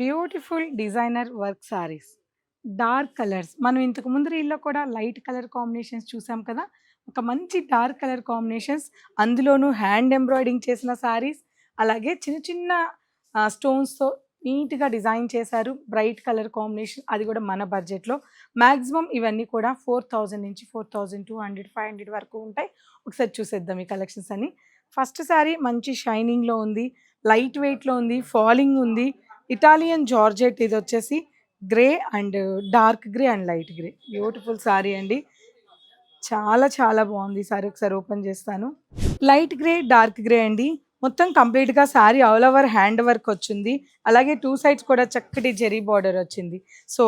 Beautiful designer work saris. Dark colours. మనం ఇంతకు ముందు రీల్‌లో కూడా లైట్ కలర్ కాంబినేషన్స్ చూసాం కదా! ఒక మంచి డార్క్ కలర్ కాంబినేషన్స్, అందులోనూ హ్యాండ్ ఎంబ్రాయిడరింగ్ చేసిన సారీస్, అలాగే చిన్న చిన్న స్టోన్స్‌తో నీట్‌గా డిజైన్ చేశారు. బ్రైట్ కలర్ కాంబినేషన్, అది కూడా మన బడ్జెట్‌లో. మాక్సిమం ఇవన్నీ కూడా 4000 నుంచి 4200, 500 వరకు ఉంటాయి. ఒకసారి చూసేద్దాం ఈ కలెక్షన్స్ అన్ని. ఫస్ట్ సారీ మంచి షైనింగ్‌లో ఉంది. లైట్ వెయిట్‌లో ఉంది. ఫాలింగ్ ఉంది. ఇటాలియన్ జార్జెట్ ఇదొచ్చేసి grey and dark grey and light grey. Beautiful sari అండి. చాలా చాలా బాగుంది ఈ సారీ. ఒకసారి ఓపెన్ చేస్తాను. లైట్ గ్రే, డార్క్ గ్రే అండి. మొత్తం కంప్లీట్‌గా sorry all over hand work వచ్చింది. అలాగే 2 సైడ్స్ కూడా చక్కటి జెరీ బార్డర్ వచ్చింది. సో,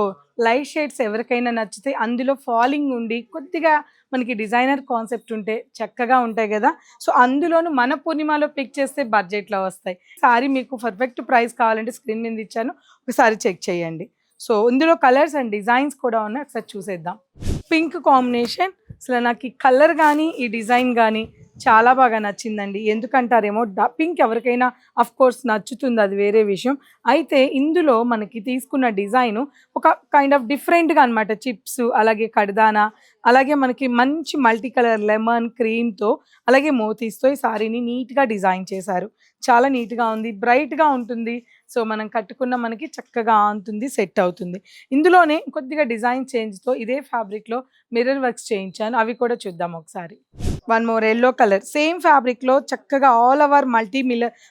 లైట్ షేడ్స్ ఎవరికైనా నచ్చితే, అందులో ఫాలింగ్ ఉండి కొద్దిగా మనకి డిజైనర్ కాన్సెప్ట్ ఉంటే చక్కగా ఉంటాయి గదా! సో, అందులోను మన పూర్ణిమలో పిక్ చేస్తే బడ్జెట్‌లో వస్తాయి. సారీ మీకు పర్ఫెక్ట్ ప్రైస్ కావాలంటే స్క్రీన్ మీద ఇచ్చాను. ఒకసారి చెక్ చేయండి. సో, ఇందులో కలర్స్ అండ్ డిజైన్స్ కూడా ఉన్నాయి. ఒకసారి చూసేద్దాం. Pink combination. అసలు నాకు ఈ కలర్ గానీ, ఈ డిజైన్ గానీ చాలా బాగా నచ్చిందండి. ఎందుకంటారేమో పింక్ ఎవరికైనా ఆఫ్‌కోర్స్ నచ్చుతుంది, అది వేరే విషయం. అయితే ఇందులో మనకి తీసుకున్న డిజైను ఒక కైండ్ ఆఫ్ డిఫరెంట్‌గా అనమాట. చిప్స్, అలాగే కడ్దానా, అలాగే మనకి మంచి మల్టీ కలర్ లెమన్, క్రీమ్‌తో, అలాగే మోతీస్‌తో ఈ సారీని నీట్‌గా డిజైన్ చేశారు. చాలా నీట్‌గా ఉంది. బ్రైట్‌గా ఉంటుంది. సో, మనం కట్టుకున్న మనకి చక్కగా ఆంతుంది, సెట్ అవుతుంది. ఇందులోనే కొద్దిగా డిజైన్ చేంజ్‌తో ఇదే ఫ్యాబ్రిక్‌లో మిర్రర్ వర్క్స్ చేయించాను. అవి కూడా చూద్దాం ఒకసారి. One more yellow colour. Same ఫ్యాబ్రిక్‌లో చక్కగా ఆల్ ఓవర్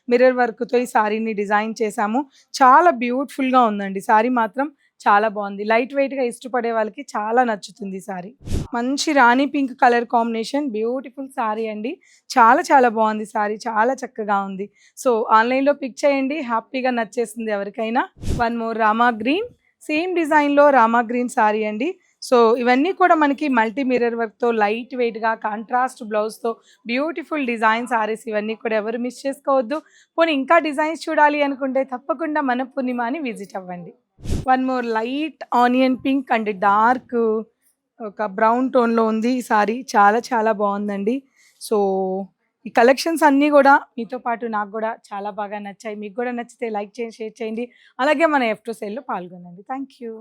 మిర్రర్ వర్క్‌తో ఈ సారీని డిజైన్ చేశాము. చాలా బ్యూటిఫుల్‌గా ఉందండి. సారీ మాత్రం చాలా బాగుంది. లైట్ వెయిట్‌గా ఇష్టపడే వాళ్ళకి చాలా నచ్చుతుంది ఈ సారీ. మంచి రాణి pink colour combination. Beautiful sari అండి. చాలా చాలా బాగుంది సారీ. చాలా చక్కగా ఉంది. సో, ఆన్‌లైన్‌లో పిక్ చేయండి. హ్యాపీగా నచ్చేస్తుంది ఎవరికైనా. వన్ మోర్ రామా గ్రీన్. సేమ్ డిజైన్‌లో రామా గ్రీన్ సారీ అండి. సో, ఇవన్నీ కూడా మనకి మల్టీ మిర్రర్ వర్క్‌తో లైట్ వెయిట్‌గా కాంట్రాస్ట్ బ్లౌజ్‌తో బ్యూటిఫుల్ డిజైన్ సారీస్. ఇవన్నీ కూడా ఎవరు మిస్ చేసుకోవద్దు. పోనీ ఇంకా డిజైన్స్ చూడాలి అనుకుంటే తప్పకుండా మన పూర్ణిమని విజిట్ అవ్వండి. One more light onion pink and dark ఒక బ్రౌన్ టోన్‌లో ఉంది ఈ సారీ. చాలా చాలా బాగుందండి. సో, ఈ కలెక్షన్స్ అన్నీ గూడా మీతో పాటు నాకు గూడా చాలా బాగా నచ్చాయి. మీకు గూడా నచ్చితే లైక్ చేయండి, షేర్ చేయండి. అలాగే మన ఎఫ్2 సేల్‌లో పాల్గొనండి. Thank you.